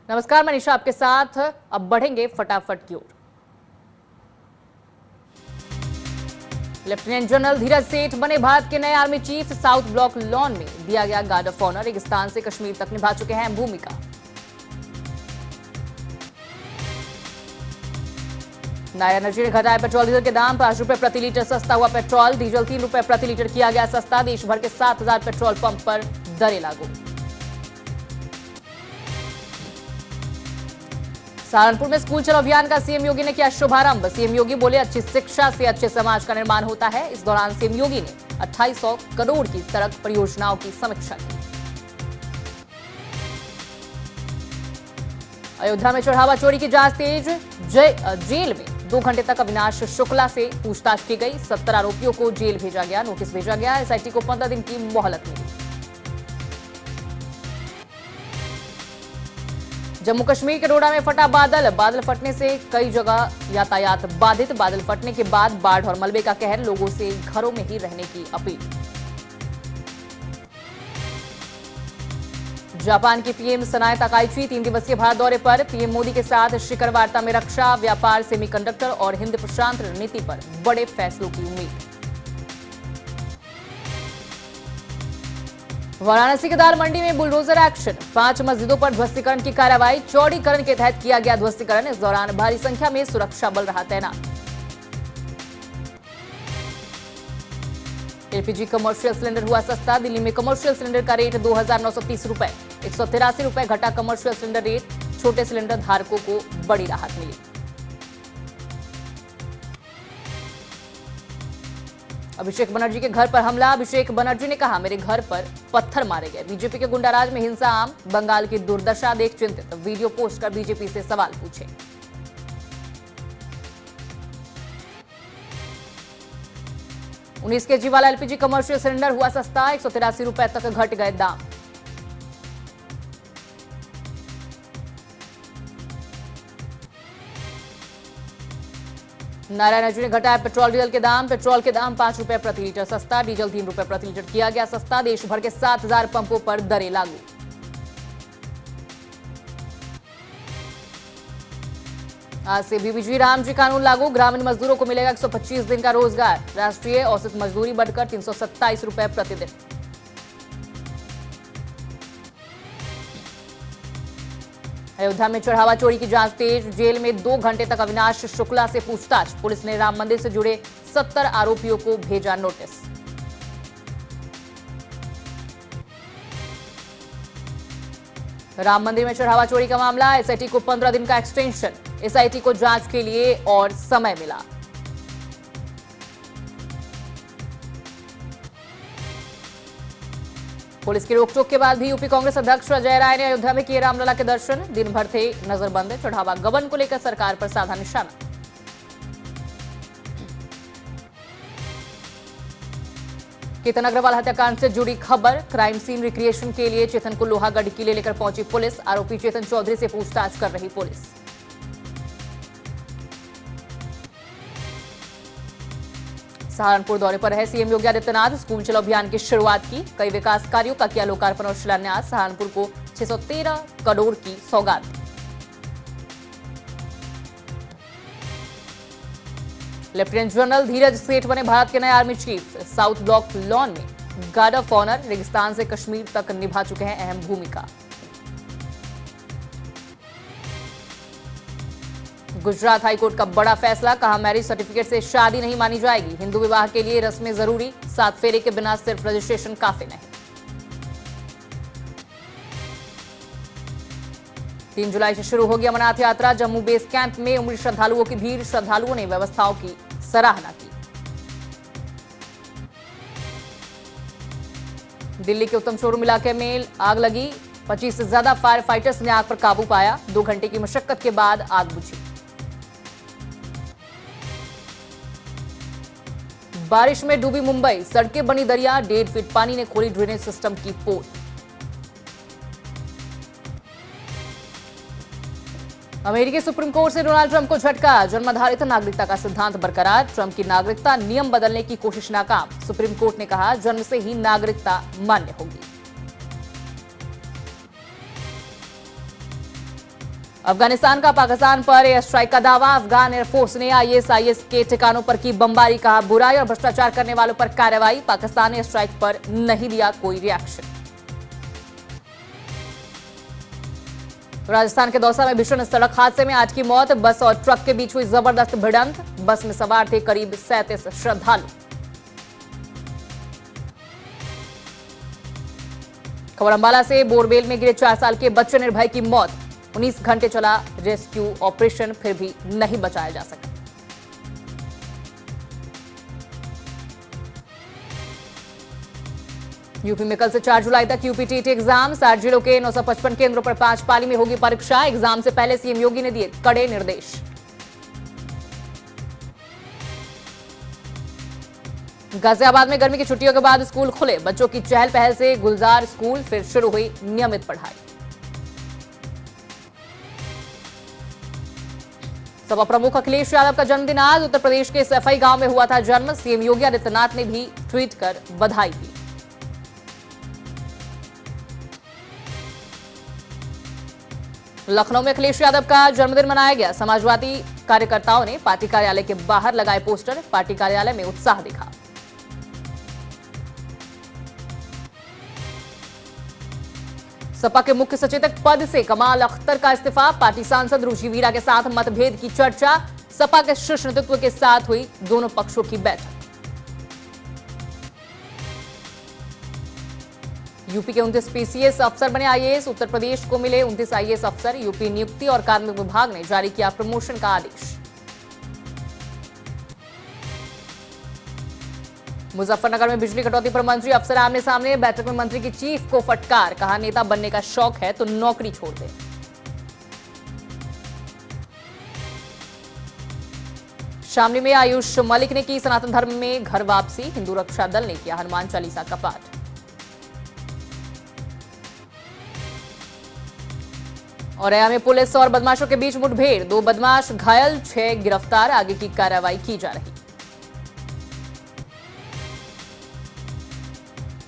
नमस्कार, मैं निशा आपके साथ। अब बढ़ेंगे फटाफट की ओर। लेफ्टिनेंट जनरल धीरज सेठ बने भारत के नए army chief. South block lawn में दिया गया गार्ड ऑफ ऑनर। रेगिस्तान से कश्मीर तक निभा चुके हैं भूमिका। नया एनर्जी ने घटाए पेट्रोल डीजल के दाम। 5 रुपए प्रति लीटर सस्ता हुआ पेट्रोल, डीजल 3 रुपए प्रति लीटर किया गया सस्ता। देश भर के 7,000 पेट्रोल पंप पर दरें लागू। सहारनपुर में स्कूल चलो अभियान का सीएम योगी ने किया शुभारंभ। सीएम योगी बोले, अच्छी शिक्षा से अच्छे समाज का निर्माण होता है। इस दौरान सीएम योगी ने 2800 करोड़ की सड़क परियोजनाओं की समीक्षा की। अयोध्या में चढ़ावा चोरी की जांच तेज। जेल में 2 घंटे तक अविनाश शुक्ला से पूछताछ की गई। 70 आरोपियों को जेल भेजा गया, नोटिस भेजा गया। एसआईटी को 15 दिन की मोहलत मिली। जम्मू कश्मीर के डोडा में फटा बादल। बादल फटने से कई जगह यातायात बाधित। बादल फटने के बाद बाढ़ और मलबे का कहर। लोगों से घरों में ही रहने की अपील। जापान की पीएम सनाए ताकाइची 3 दिवसीय भारत दौरे पर। पीएम मोदी के साथ शिखर वार्ता में रक्षा, व्यापार, सेमीकंडक्टर और हिंद प्रशांत रणनीति पर बड़े फैसलों की उम्मीद। वाराणसी के दाल मंडी में बुलडोजर एक्शन। 5 मस्जिदों पर ध्वस्तीकरण की कार्रवाई। चौड़ीकरण के तहत किया गया ध्वस्तीकरण। इस दौरान भारी संख्या में सुरक्षा बल रहा तैनात। एलपीजी कमर्शियल सिलेंडर हुआ सस्ता। दिल्ली में कमर्शियल सिलेंडर का रेट 2,930 रुपए, 183 रुपए घटा कमर्शियल सिलेंडर रेट। छोटे सिलेंडर धारकों को बड़ी राहत मिली। अभिषेक बनर्जी के घर पर हमला। अभिषेक बनर्जी ने कहा, मेरे घर पर पत्थर मारे गए। बीजेपी के गुंडाराज में हिंसा आम। बंगाल की दुर्दशा देख चिंतित। वीडियो पोस्ट कर बीजेपी से सवाल पूछे। उन्नीस केजी वाला एलपीजी कमर्शियल सिलेंडर हुआ सस्ता। 183 रुपए तक घट गए दाम। नारा एनर्जी ने घटाया पेट्रोल डीजल के दाम। पेट्रोल के दाम 5 रुपए प्रति लीटर सस्ता, डीजल 3 रुपए प्रति लीटर किया गया सस्ता। देश भर के 7,000 पंपों पर दरें लागू। आज से बीबीजी रामजी कानून लागू। ग्रामीण मजदूरों को मिलेगा 125 दिन का रोजगार। राष्ट्रीय औसत मजदूरी बढ़कर 327 रुपए प्रतिदिन। अयोध्या में चढ़ावा चोरी की जांच तेज। जेल में 2 घंटे तक अविनाश शुक्ला से पूछताछ। पुलिस ने राम मंदिर से जुड़े 70 आरोपियों को भेजा नोटिस। राम मंदिर में चढ़ावा चोरी का मामला। एसआईटी को 15 दिन का एक्सटेंशन। एसआईटी को जांच के लिए और समय मिला। पुलिस की रोकटोक के बाद भी यूपी कांग्रेस अध्यक्ष अजय राय ने अयोध्या में किए रामलला के दर्शन। दिन भर थे नजरबंद। चढ़ावा गबन को लेकर सरकार पर साधा निशाना। केतन अग्रवाल हत्याकांड से जुड़ी खबर। क्राइम सीन रिक्रिएशन के लिए चेतन को लोहागढ़ किले लेकर पहुंची पुलिस। आरोपी चेतन चौधरी से पूछताछ कर रही पुलिस। सहारनपुर दौरे पर है सीएम योगी आदित्यनाथ। स्कूल चलो अभियान की शुरुआत की। कई विकास कार्यों का किया लोकार्पण और शिलान्यास। सहारनपुर को 613 करोड़ की सौगात दी। लेफ्टिनेंट जनरल धीरज सेठ बने भारत के नए army chief. South block lawn में गार्ड ऑफ ऑनर। रेगिस्तान से कश्मीर तक निभा चुके हैं अहम भूमिका। गुजरात हाईकोर्ट का बड़ा फैसला, कहा मैरिज सर्टिफिकेट से शादी नहीं मानी जाएगी। हिंदू विवाह के लिए रस्में जरूरी, 7 फेरे के बिना सिर्फ रजिस्ट्रेशन काफी नहीं। 3 जुलाई से शुरू होगी अमरनाथ यात्रा, जम्मू बेस कैंप में उमड़ी श्रद्धालुओं की भीड़, श्रद्धालुओं ने व्यवस्थाओं की सराहना की। दिल्ली के उत्तम शोरूम इलाके में आग लगी, 25 से ज्यादा फायर फाइटर्स ने आग पर काबू पाया, 2 घंटे की मशक्कत के बाद आग बुझी। बारिश में डूबी मुंबई, सड़कें बनी दरिया, 1.5 फीट पानी ने खोली ड्रेनेज सिस्टम की पोल। अमेरिकी सुप्रीम कोर्ट से डोनाल्ड ट्रंप को झटका, जन्माधारित नागरिकता का सिद्धांत बरकरार, ट्रंप की नागरिकता नियम बदलने की कोशिश नाकाम। सुप्रीम कोर्ट ने कहा जन्म से ही नागरिकता मान्य होगी। अफगानिस्तान का पाकिस्तान पर एयर स्ट्राइक का दावा, अफगान एयरफोर्स ने आईएसआईएस के ठिकानों पर की बमबारी, कहा बुराई और भ्रष्टाचार करने वालों पर कार्रवाई। पाकिस्तान ने स्ट्राइक पर नहीं दिया कोई रिएक्शन। राजस्थान के दौसा में भीषण सड़क हादसे में 8 की मौत, बस और ट्रक के बीच हुई जबरदस्त भिड़ंत, बस में सवार थे करीब 37 श्रद्धालु। खबर अंबाला से, बोरबेल में गिरे 4 साल के बच्चे निर्भय की मौत, 19 घंटे चला रेस्क्यू ऑपरेशन, फिर भी नहीं बचाया जा सका। यूपी में कल से 4 जुलाई तक यूपी टीटी एग्जाम, 60 जिलों के 955 केंद्रों पर 5 पाली में होगी परीक्षा। एग्जाम से पहले सीएम योगी ने दिए कड़े निर्देश। गाजियाबाद में गर्मी की छुट्टियों के बाद स्कूल खुले, बच्चों की चहल पहल से गुलजार स्कूल, फिर शुरू हुई नियमित पढ़ाई। सपा प्रमुख अखिलेश यादव का जन्मदिन आज, उत्तर प्रदेश के सफाई गांव में हुआ था जन्म। सीएम योगी आदित्यनाथ ने भी ट्वीट कर बधाई दी। लखनऊ में अखिलेश यादव का जन्मदिन मनाया गया, समाजवादी कार्यकर्ताओं ने पार्टी कार्यालय के बाहर लगाए पोस्टर, पार्टी कार्यालय में उत्साह दिखा। सपा के मुख्य सचेतक पद से कमाल अख्तर का इस्तीफा, पार्टी सांसद रुचि वीरा के साथ मतभेद की चर्चा, सपा के शीर्ष नेतृत्व के साथ हुई दोनों पक्षों की बैठक। यूपी के 29 पीसीएस अफसर बने आईएएस, उत्तर प्रदेश को मिले 29 आईएएस अफसर, यूपी नियुक्ति और कार्मिक विभाग ने जारी किया प्रमोशन का आदेश। मुजफ्फरनगर में बिजली कटौती पर मंत्री अफसर आमने सामने, बैठक में मंत्री की चीफ को फटकार, कहा नेता बनने का शौक है तो नौकरी छोड़ दे। शामली में आयुष मलिक ने की सनातन धर्म में घर वापसी, हिंदू रक्षा दल ने किया हनुमान चालीसा का पाठ। औरैया में पुलिस और बदमाशों के बीच मुठभेड़, 2 बदमाश घायल, 6 गिरफ्तार, आगे की कार्रवाई की जा रही।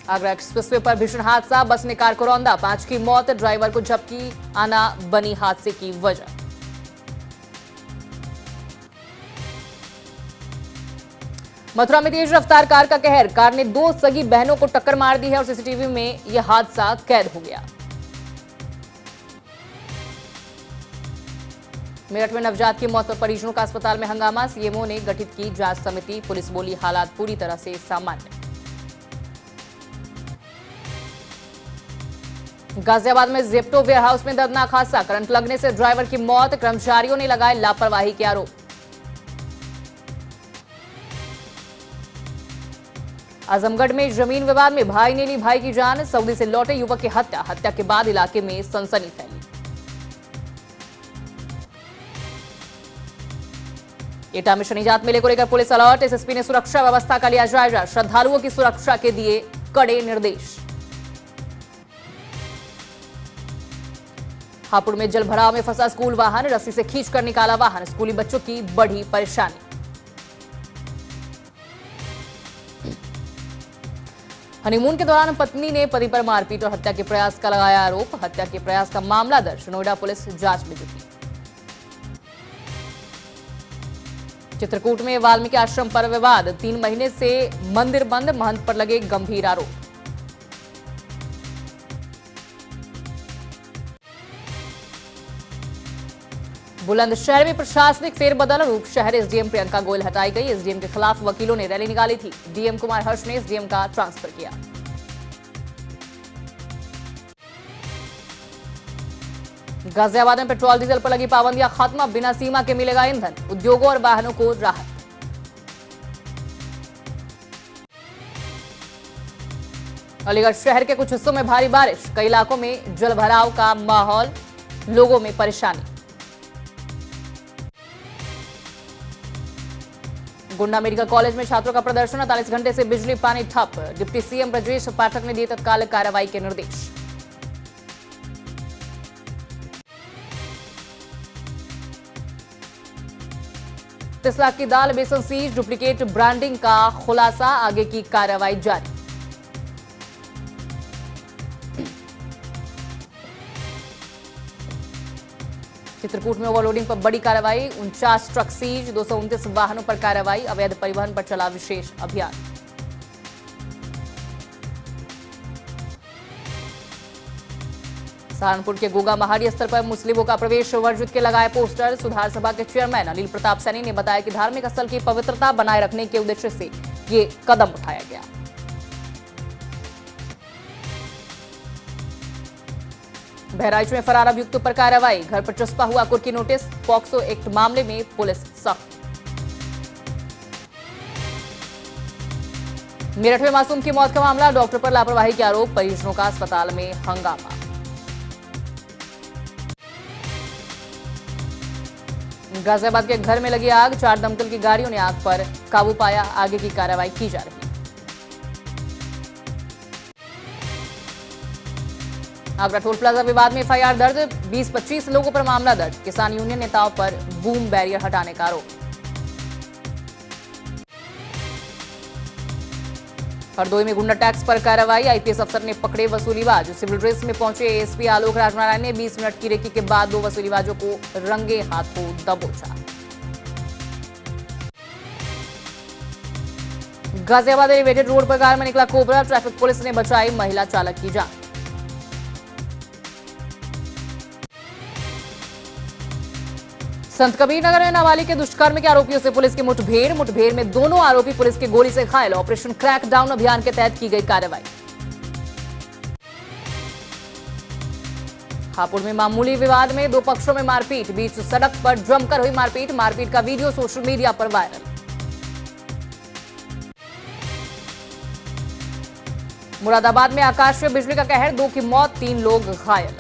आगरा एक्सप्रेसवे पर भीषण हादसा, बस ने कार को रौंदा, 5 की मौत, ड्राइवर को झपकी आना बनी हादसे की वजह। मथुरा में तेज रफ्तार कार का कहर, कार ने 2 सगी बहनों को टक्कर मार दी है और सीसीटीवी में यह हादसा कैद हो गया। मेरठ में नवजात की मौत पर परिजनों का अस्पताल में हंगामा, सीएमओ ने गठित की जांच समिति, पुलिस बोली हालात पूरी तरह से सामान्य। गाजियाबाद में जेप्टो वेयरहाउस में दर्दनाक हादसा, करंट लगने से ड्राइवर की मौत, कर्मचारियों ने लगाए लापरवाही के आरोप। आजमगढ़ में जमीन विवाद में भाई ने ली भाई की जान, सऊदी से लौटे युवक की हत्या, हत्या के बाद इलाके में सनसनी फैली। एटा में शनिजात मेले को लेकर पुलिस अलर्ट, एसएसपी ने सुरक्षा व्यवस्था का लिया जायजा, श्रद्धालुओं की सुरक्षा के दिए कड़े निर्देश। हापुड़ में जलभराव में फंसा स्कूल वाहन, रस्सी से खींचकर निकाला वाहन, स्कूली बच्चों की बढ़ी परेशानी। हनीमून के दौरान पत्नी ने पति पर मारपीट और हत्या के प्रयास का लगाया आरोप, हत्या के प्रयास का मामला दर्ज, नोएडा पुलिस जांच में जुटी। चित्रकूट में वाल्मीकि आश्रम पर विवाद, 3 महीने से मंदिर बंद, महंत पर लगे गंभीर आरोप। बुलंदशहर में प्रशासनिक फेरबदल, रूप शहर एसडीएम प्रियंका गोयल हटाई गई। एसडीएम के खिलाफ वकीलों ने रैली निकाली थी। डीएम कुमार हर्ष ने एसडीएम का ट्रांसफर किया। गाजियाबाद में पेट्रोल डीजल पर लगी पाबंदियां खत्म, बिना सीमा के मिलेगा ईंधन, उद्योगों और वाहनों को राहत। अलीगढ़ शहर के कुछ हिस्सों में भारी बारिश, कई इलाकों में जलभराव का माहौल, लोगों में परेशानी। गुंडा मेडिकल कॉलेज में छात्रों का प्रदर्शन, 48 घंटे से बिजली पानी ठप। डिप्टी सीएम ब्रजेश पाठक ने दिए तत्काल कार्रवाई के निर्देश। ₹30 लाख की दाल बेसन सीज, डुप्लीकेट ब्रांडिंग का खुलासा, आगे की कार्रवाई जारी। चित्रकूट में ओवरलोडिंग पर बड़ी कार्रवाई, 49 ट्रक सीज, 229 वाहनों पर कार्रवाई, अवैध परिवहन पर चला विशेष अभियान। सहारनपुर के गोगा महाड़ी स्थल पर मुस्लिमों का प्रवेश वर्जित के लगाए पोस्टर। सुधार सभा के चेयरमैन अनिल प्रताप सैनी ने बताया कि धार्मिक स्थल की पवित्रता बनाए रखने के उद्देश्य से ये कदम उठाया गया। बहराइच में फरार अभियुक्तों पर कार्रवाई, घर पर चस्पा हुआ कुर्की नोटिस, पॉक्सो एक्ट मामले में पुलिस सख्त। मेरठ में मासूम की मौत का मामला, डॉक्टर पर लापरवाही के आरोप, परिजनों का अस्पताल में हंगामा। गाजियाबाद के घर में लगी आग, 4 दमकल की गाड़ियों ने आग पर काबू पाया, आगे की कार्रवाई की जा रही है। आगरा टोल प्लाजा विवाद में एफआईआर दर्ज, 20-25 लोगों पर मामला दर्ज, किसान यूनियन नेताओं पर बूम बैरियर हटाने का आरोप। हरदोई में गुंडा टैक्स पर कार्रवाई, आईपीएस अफसर ने पकड़े वसूलीबाज, सिविल ड्रेस में पहुंचे एएसपी आलोक राजनारायण ने 20 मिनट की रेकी के बाद 2 वसूलीबाजों को रंगे हाथों दबोचा। गाजियाबाद एलिवेटेड रोड पर कार में निकला कोबरा, ट्रैफिक पुलिस ने बचाई महिला चालक की जान। संत कबीर नगर में नाबालिग के दुष्कर्म के आरोपियों से पुलिस की मुठभेड़ में दोनों आरोपी पुलिस की गोली से घायल, ऑपरेशन क्रैकडाउन अभियान के तहत की गई कार्रवाई। हापुड़ में मामूली विवाद में 2 पक्षों में मारपीट, बीच सड़क पर जमकर हुई मारपीट का वीडियो सोशल मीडिया पर वायरल। मुरादाबाद में आकाशीय बिजली का कहर, 2 की मौत, 3 लोग घायल।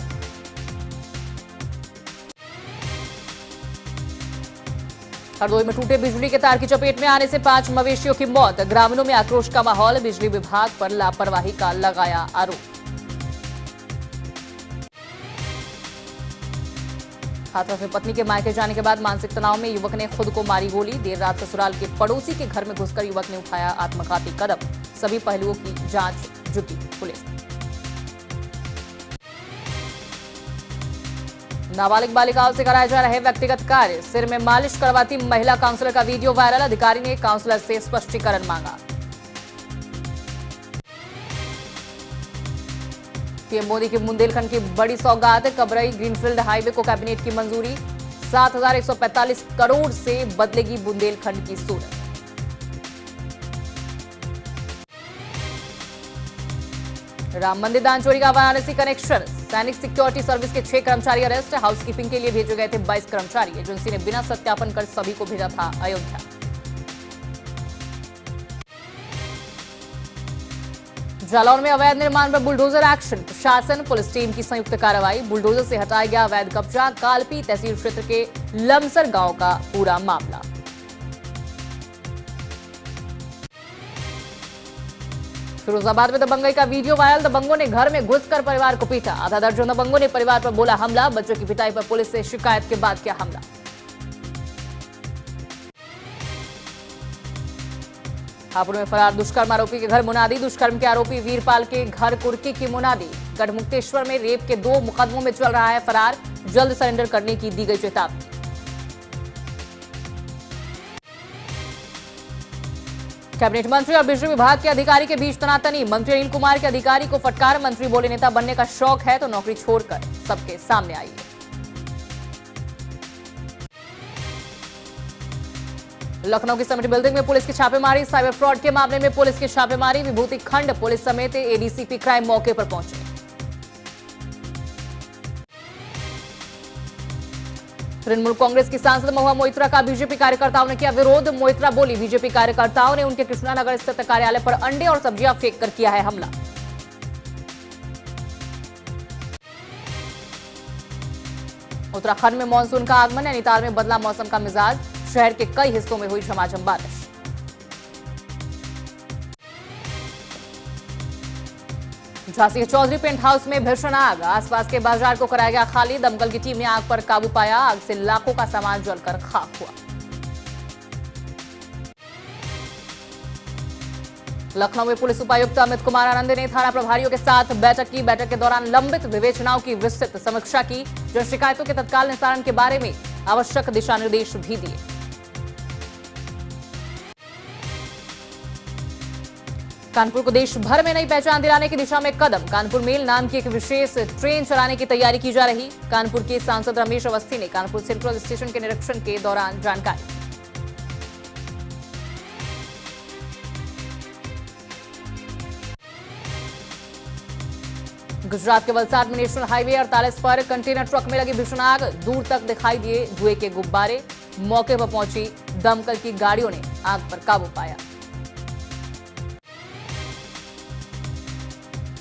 हरदोई में टूटे बिजली के तार की चपेट में आने से 5 मवेशियों की मौत, ग्रामीणों में आक्रोश का माहौल, बिजली विभाग पर लापरवाही का लगाया आरोप। हाथरस में पत्नी के मायके जाने के बाद मानसिक तनाव में युवक ने खुद को मारी गोली, देर रात ससुराल के पड़ोसी के घर में घुसकर युवक ने उठाया आत्मघाती कदम, सभी पहलुओं की जांच जुटी पुलिस। नाबालिग बालिकाओं से कराए जा रहे व्यक्तिगत कार्य, सिर में मालिश करवाती महिला काउंसलर का वीडियो वायरल, अधिकारी ने काउंसलर से स्पष्टीकरण मांगा। पीएम मोदी की बुंदेलखंड की बड़ी सौगात, कबरई ग्रीनफील्ड हाईवे को कैबिनेट की मंजूरी, 7,145 करोड़ से बदलेगी बुंदेलखंड की सूरत। राम मंदिर दान चोरी का वाराणसी कनेक्शन, सैनिक सिक्योरिटी सर्विस के 6 कर्मचारी अरेस्ट, हाउसकीपिंग के लिए भेजे गए थे 22 कर्मचारी, एजेंसी ने बिना सत्यापन कर सभी को भेजा था अयोध्या। जालौर में अवैध निर्माण पर बुलडोजर एक्शन, प्रशासन पुलिस टीम की संयुक्त कार्रवाई, बुलडोजर से हटाया गया अवैध कब्जा, कालपी तहसील क्षेत्र के लमसर गांव का पूरा मामला। फिरोजाबाद में दबंगई का वीडियो वायरल, दबंगों ने घर में घुसकर परिवार को पीटा, आधा दर्जन दबंगों ने परिवार पर बोला हमला, बच्चों की पिटाई पर पुलिस से शिकायत के बाद किया हमला। हापुड़ में फरार दुष्कर्म आरोपी के घर मुनादी, दुष्कर्म के आरोपी वीरपाल के घर कुर्की की मुनादी। गढ़मुक्तेश्वर में रेप के 2 मुकदमों में चल रहा है फरार, जल्द सरेंडर करने की दी गई चेतावनी। कैबिनेट मंत्री और बिजली विभाग के अधिकारी के बीच तनातनी, मंत्री अनिल कुमार के अधिकारी को फटकार, मंत्री बोले नेता बनने का शौक है तो नौकरी छोड़कर सबके सामने आइए। लखनऊ की समिट बिल्डिंग में पुलिस की छापेमारी, साइबर फ्रॉड के मामले में पुलिस की छापेमारी, विभूति खंड पुलिस समेत एडीसीपी क्राइम मौके पर पहुंचे। तृणमूल कांग्रेस की सांसद महुआ मोइत्रा का बीजेपी कार्यकर्ताओं ने किया विरोध। मोइत्रा बोली, बीजेपी कार्यकर्ताओं ने उनके कृष्णानगर स्थित कार्यालय पर अंडे और सब्जियां फेंक कर किया है हमला। उत्तराखंड में मानसून का आगमन, नैनीताल में बदला मौसम का मिजाज, शहर के कई हिस्सों में हुई झमाझम बारिश। झांसी के चौधरी पेंट हाउस में भीषण आग, आसपास के बाजार को कराया गया खाली, दमकल की टीम ने आग पर काबू पाया, आग से लाखों का सामान जलकर खाक हुआ। लखनऊ में पुलिस उपायुक्त अमित कुमार आनंद ने थाना प्रभारियों के साथ बैठक की। बैठक के दौरान लंबित विवेचनाओं की विस्तृत समीक्षा की, जन शिकायतों के तत्काल निस्तारण के बारे में आवश्यक दिशा निर्देश भी दिए। कानपुर को देश भर में नई पहचान दिलाने की दिशा में कदम, कानपुर मेल नाम की एक विशेष ट्रेन चलाने की तैयारी की जा रही। कानपुर के सांसद रमेश अवस्थी ने कानपुर सेंट्रल स्टेशन के निरीक्षण के दौरान जानकारी। गुजरात के वलसाड में नेशनल हाईवे 48 पर कंटेनर ट्रक में लगी भीषण आग, दूर तक दिखाई दिए धुएं के गुब्बारे। मौके पर पहुंची दमकल की गाड़ियों ने आग पर काबू पाया।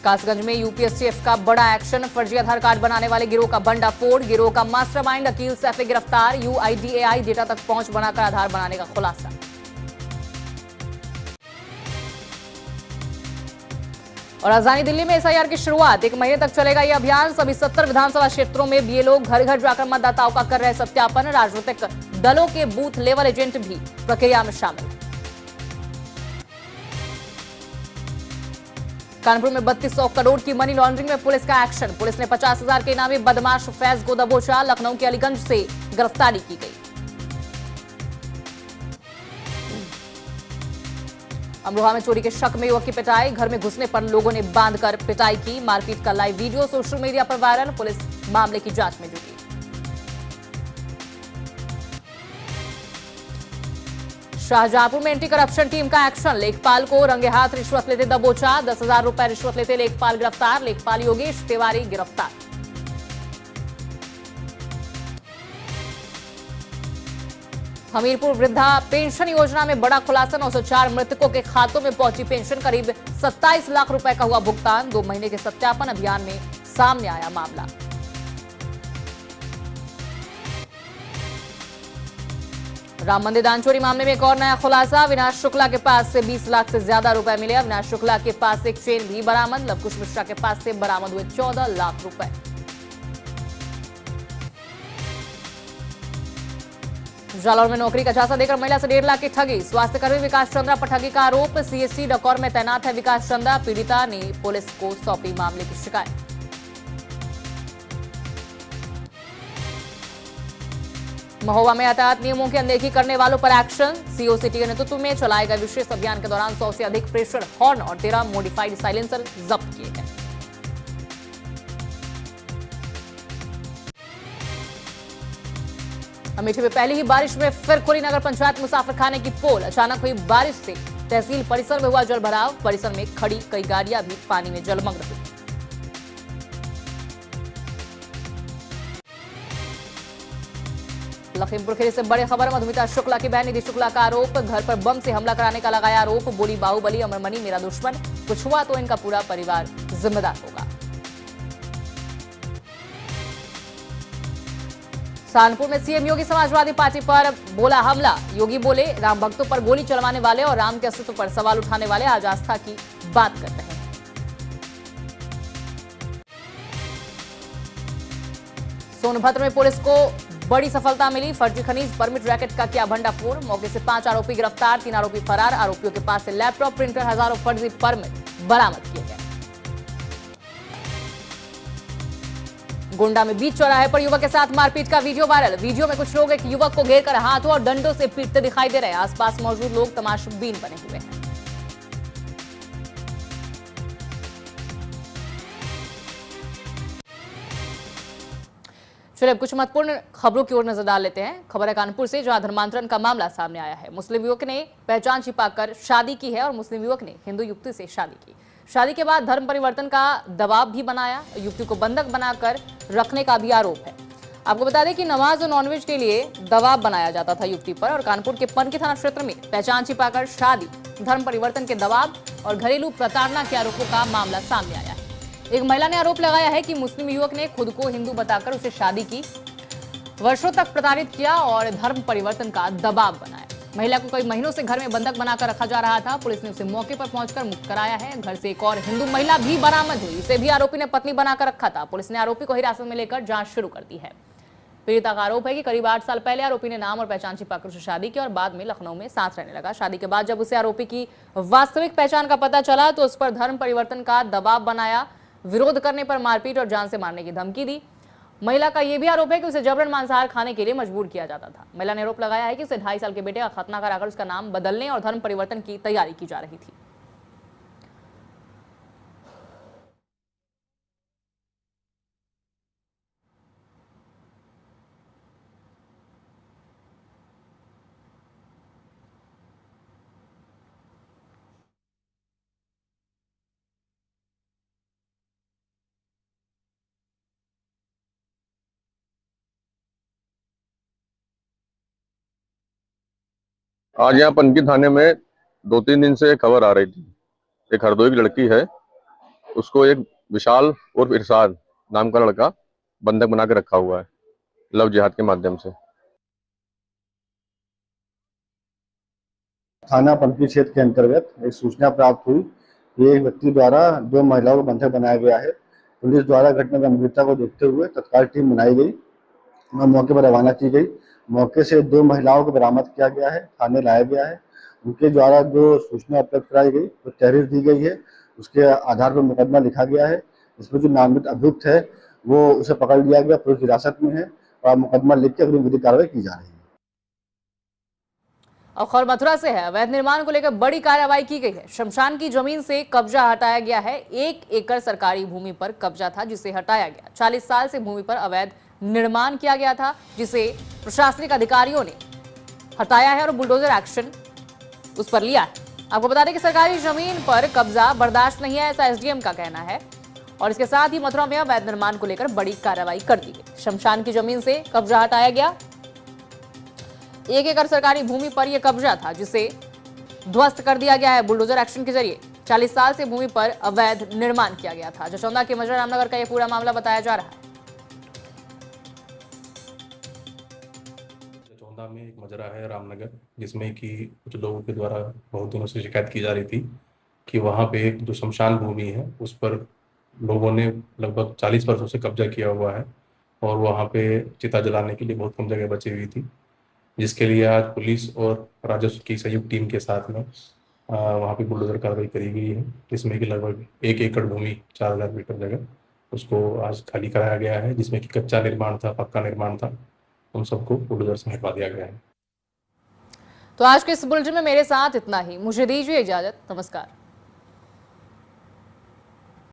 कासगंज में यूपीएससीएफ का बड़ा एक्शन, फर्जी आधार कार्ड बनाने वाले गिरोह का भंडाफोड़, गिरोह का मास्टरमाइंड अकील सैफी गिरफ्तार, यूआईडीएआई डेटा तक पहुंच बनाकर आधार बनाने का खुलासा। और राजधानी दिल्ली में एसआईआर की शुरुआत, 1 महीने तक चलेगा यह अभियान। सभी 70 विधानसभा क्षेत्रों में बीएलओ घर घर जाकर मतदाताओं का कर रहे सत्यापन, राजनीतिक दलों के बूथ लेवल एजेंट भी प्रक्रिया में शामिल। कानपुर में 3200 करोड़ की मनी लॉन्ड्रिंग में पुलिस का एक्शन, पुलिस ने 50,000 के इनामी बदमाश फैज को दबोचा। लखनऊ के अलीगंज से गिरफ्तारी की गई। अमरोहा में चोरी के शक में युवक की पिटाई, घर में घुसने पर लोगों ने बांधकर पिटाई की। मारपीट का लाइव वीडियो सोशल मीडिया पर वायरल, पुलिस मामले की जांच में जुटी। शाहजहांपुर में एंटी करप्शन टीम का एक्शन, लेखपाल को रंगे हाथ रिश्वत लेते दबोचा। 10,000 रुपए रिश्वत लेते लेखपाल गिरफ्तार, लेखपाल योगेश तिवारी गिरफ्तार। हमीरपुर वृद्धा पेंशन योजना में बड़ा खुलासा, 904 मृतकों के खातों में पहुंची पेंशन, करीब 27 लाख रुपए का हुआ भुगतान। 2 महीने के सत्यापन अभियान में सामने आया मामला। राम मंदिर दान चोरी मामले में एक और नया खुलासा, अविनाश शुक्ला के पास से 20 लाख से ज्यादा रुपए मिले। अविनाश शुक्ला के पास एक चेन भी बरामद, लवकुश मिश्रा के पास से बरामद हुए 14 लाख रुपए। जालौर में नौकरी का झांसा देकर महिला से 1.5 लाख की ठगी, स्वास्थ्यकर्मी विकास चंद्रा पर ठगी का आरोप। सीएससी डकौर में तैनात है विकास चंद्रा, पीड़िता ने पुलिस को सौंपी मामले की शिकायत। महोबा में यातायात नियमों की अनदेखी करने वालों पर एक्शन, सीओ सिटी के नेतृत्व में चलाए गए विशेष अभियान के दौरान 100 से अधिक प्रेशर हॉर्न और 13 मॉडिफाइड साइलेंसर जब्त किए गए। अमेठी में पहली ही बारिश में फिर खुली नगर पंचायत मुसाफिर खाने की पोल, अचानक हुई बारिश से तहसील परिसर में हुआ जलभराव, परिसर में खड़ी कई गाड़ियां भी पानी में जलमग्न हुई। लखीमपुर खीरी से बड़ी खबर, मधुमिता शुक्ला की बहन निधि शुक्ला का आरोप, घर पर बम से हमला कराने का लगाया आरोप। बोली बाहुबली अमरमणि मेरा दुश्मन, कुछ हुआ तो इनका पूरा परिवार जिम्मेदार होगा। सहारनपुर में सीएम योगी समाजवादी पार्टी पर बोला हमला, योगी बोले राम भक्तों पर गोली चलवाने वाले और राम के अस्तित्व पर सवाल उठाने वाले आज आस्था की बात कर रहे हैं। सोनभद्र में पुलिस को बड़ी सफलता मिली, फर्जी खनिज परमिट रैकेट का किया भंडाफोड़, मौके से 5 आरोपी गिरफ्तार, 3 आरोपी फरार, आरोपियों के पास से लैपटॉप, प्रिंटर, हजारों फर्जी परमिट बरामद किए गए। गोंडा में बीच चौराहे पर युवक के साथ मारपीट का वीडियो वायरल, वीडियो में कुछ लोग एक युवक को घेरकर हाथों और डंडों से पीटते दिखाई दे रहे हैं, आसपास मौजूद लोग तमाशबीन बने हुए हैं। चलिए अब कुछ महत्वपूर्ण खबरों की ओर नजर डाल लेते हैं। खबर है कानपुर से, जहां धर्मांतरण का मामला सामने आया है। मुस्लिम युवक ने पहचान छिपाकर शादी की है और मुस्लिम युवक ने हिंदू युवती से शादी की। शादी के बाद धर्म परिवर्तन का दबाव भी बनाया, युवती को बंधक बनाकर रखने का भी आरोप है। आपको बता दें कि नमाज और नॉनवेज के लिए दबाव बनाया जाता था युवती पर, और कानपुर के पनकी थाना क्षेत्र में पहचान छिपाकर शादी, धर्म परिवर्तन के दबाव और घरेलू प्रताड़ना के आरोपों का मामला सामने आया है। एक महिला ने आरोप लगाया है कि मुस्लिम युवक ने खुद को हिंदू बताकर उसे शादी की, वर्षों तक प्रताड़ित किया और धर्म परिवर्तन का दबाव बनाया। महिला को कई महीनों से घर में बंधक बनाकर रखा जा रहा था। पुलिस ने उसे मौके पर पहुंचकर मुक्त कराया है। घर से एक और हिंदू महिला भी बरामद हुई, इसे भी आरोपी ने पत्नी बनाकर रखा था। पुलिस ने आरोपी को हिरासत में लेकर जांच शुरू कर दी है। पीड़िता का आरोप है कि करीब 8 साल पहले आरोपी ने नाम और पहचान छिपाकर उसे शादी की और बाद में लखनऊ में साथ रहने लगा। शादी के बाद जब उसे आरोपी की वास्तविक पहचान का पता चला तो उस पर धर्म परिवर्तन का दबाव बनाया, विरोध करने पर मारपीट और जान से मारने की धमकी दी। महिला का यह भी आरोप है कि उसे जबरन मांसाहार खाने के लिए मजबूर किया जाता था। महिला ने आरोप लगाया है कि उसे 2.5 साल के बेटे का खतना कराकर उसका नाम बदलने और धर्म परिवर्तन की तैयारी की जा रही थी। आज यहाँ पनकी थाने में 2-3 दिन से खबर आ रही थी। एक हरदोई की लड़की है, उसको एक विशाल और इरशाद नाम का लड़का बंधक बना के रखा हुआ है लव जिहाद के माध्यम से। थाना पनकी क्षेत्र के अंतर्गत एक सूचना प्राप्त हुई कि एक व्यक्ति द्वारा 2 महिलाओं को बंधक बनाया गया है। पुलिस द्वारा घटना गंभीरता को देखते हुए तत्काल टीम बनाई गई और मौके पर रवाना की गई। मौके से 2 महिलाओं को बरामद किया गया है, थाने लाया गया है। उनके द्वारा जो सूचना उपलब्ध कराई गई तो तहरीर दी गई है, उसके आधार पर मुकदमा लिखा गया है। इसमें जो नामित अभियुक्त है वो उसे पकड़ लिया गया, पुलिस हिरासत में है और मुकदमा लिख के अगली विधिक कार्रवाई की जा रही है। और खबर मथुरा से है। अवैध निर्माण को लेकर बड़ी कार्रवाई की गई है। शमशान की जमीन से कब्जा हटाया गया है। 1 एकड़ सरकारी भूमि पर कब्जा था जिसे हटाया गया। 40 साल से भूमि पर अवैध निर्माण किया गया था जिसे प्रशासनिक अधिकारियों ने हटाया है और बुलडोजर एक्शन उस पर लिया है। आपको बता दें कि सरकारी जमीन पर कब्जा बर्दाश्त नहीं है, ऐसा एसडीएम का कहना है। और इसके साथ ही मथुरा में अवैध निर्माण को लेकर बड़ी कार्रवाई कर दी गई। शमशान की जमीन से कब्जा हटाया गया। 1 एकड़ सरकारी भूमि पर यह कब्जा था जिसे ध्वस्त कर दिया गया है बुलडोजर एक्शन के जरिए। 40 साल से भूमि पर अवैध निर्माण किया गया था। जसौंदा के मजरा रामनगर का यह पूरा मामला बताया जा रहा है। जसौंदा में एक मजरा है रामनगर, जिसमें कि कुछ लोगों के द्वारा बहुत दिनों से शिकायत की जा रही थी कि वहाँ पे एक जो शमशान भूमि है उस पर लोगों ने लगभग 40 वर्षों से कब्जा किया हुआ है और वहाँ पे चिता जलाने के लिए बहुत कम जगह बची हुई थी, जिसके लिए आज पुलिस और राजस्व की संयुक्त टीम के साथ में वहाँ पे बुलडोजर कार्रवाई करी गई है। इसमें कि लगभग 1 एकड़ भूमि 4000 मीटर जगह उसको आज खाली कराया गया है, जिसमें कि कच्चा निर्माण था, पक्का निर्माण था, उन सबको बुलडोजर से हटवा दिया गया है। तो आज के इस बुलेटिन में मेरे साथ इतना ही। मुझे दीजिए इजाजत। नमस्कार।